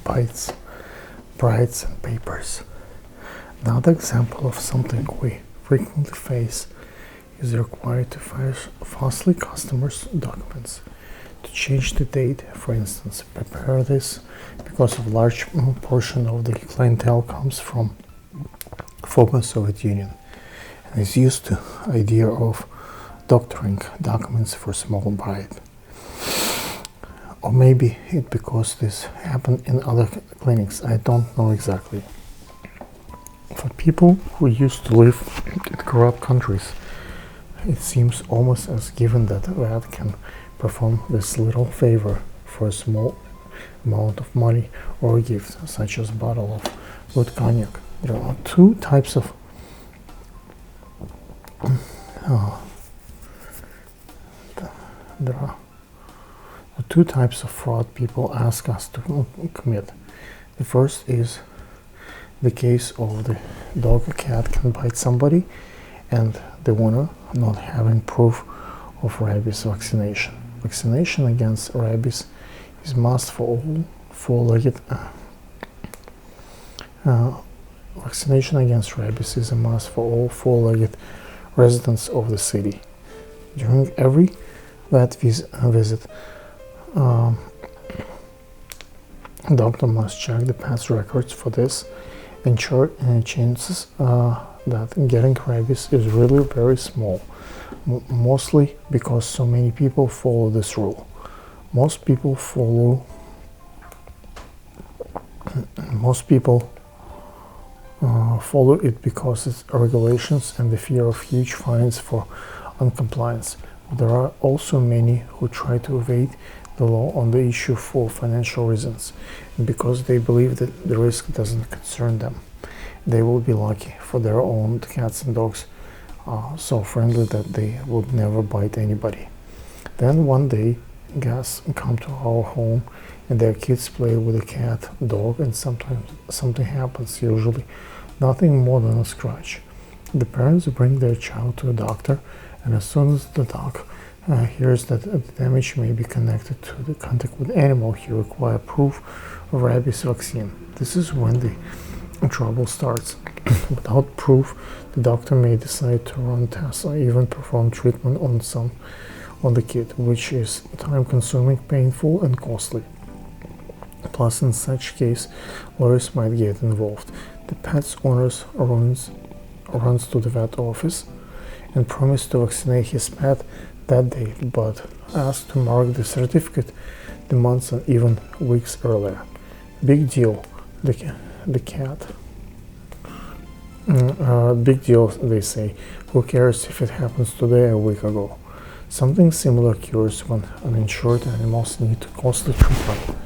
bites, brides, and papers. Another example of something we frequently face is required to falsify customers' documents. To change the date, for instance, prepare this because a large portion of the clientele comes from former Soviet Union and is used to the idea of doctoring documents for small bribe. Or maybe it's because this happened in other clinics, I don't know exactly. For people who used to live in corrupt countries, it seems almost as given that vet can perform this little favor for a small amount of money or a gift, such as a bottle of good cognac. There are two types of fraud people ask us to commit. The first is the case of the dog or cat can bite somebody and the owner not having proof of rabies vaccination. Vaccination against rabies is must for all four-legged vaccination against rabies is a must for all four-legged residents of the city. During every vet visit, doctor must check the pet's records for this, ensure chances that getting rabies is really very small, mostly because so many people follow this rule. Most people follow it because it's regulations and the fear of huge fines for uncompliance. There are also many who try to evade the law on the issue for financial reasons, and because they believe that the risk doesn't concern them. They will be lucky, for their own cats and dogs are so friendly that they would never bite anybody. Then one day, guests come to our home and their kids play with a cat, dog, and sometimes something happens, usually nothing more than a scratch. The parents bring their child to a doctor, and as soon as the dog hears that the damage may be connected to the contact with animal, he requires proof of rabies vaccine. This is when the trouble starts. Without proof, the doctor may decide to run tests or even perform treatment on the kid, which is time-consuming, painful, and costly. Plus, in such case, lawyers might get involved. The pet's owner runs to the vet office and promises to vaccinate his pet that day, but asks to mark the certificate the months and even weeks earlier. Big deal, the cat. Big deal, they say. Who cares if it happens today or a week ago? Something similar occurs when uninsured animals need costly treatment.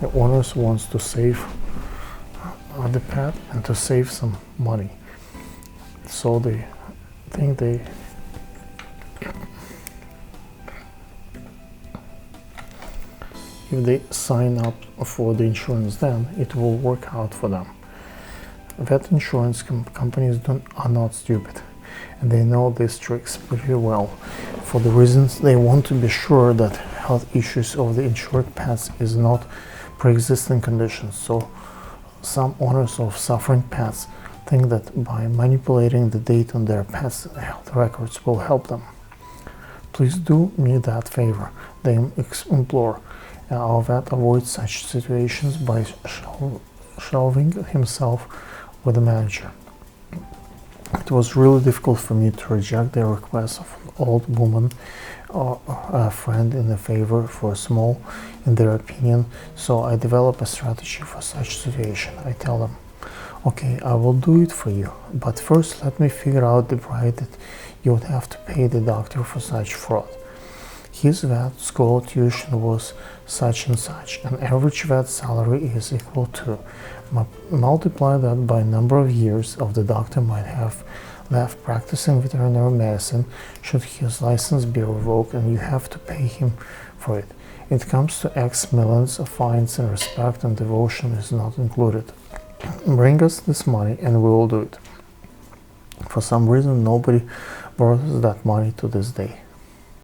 The owners wants to save the pet and to save some money, so they think if they sign up for the insurance, then it will work out for them. Vet insurance companies are not stupid, and they know these tricks pretty well. For the reasons they want to be sure that health issues of the insured pets is not pre-existing conditions. So some owners of suffering pets think that by manipulating the data on their pets' health records will help them. Please do me that favor, they implore. Our vet avoids such situations by shelving himself with the manager. It was really difficult for me to reject the request of an old woman or a friend in a favor for a small, in their opinion, so I developed a strategy for such situation. I tell them, okay, I will do it for you, but first let me figure out the price that you would have to pay the doctor for such fraud. His vet school tuition was such and such, and average vet salary is equal to. Multiply that by number of years of the doctor might have left practicing veterinary medicine should his license be revoked, and you have to pay him for it. It comes to X millions of fines, and respect and devotion is not included. Bring us this money and we will do it. For some reason nobody borrows that money to this day.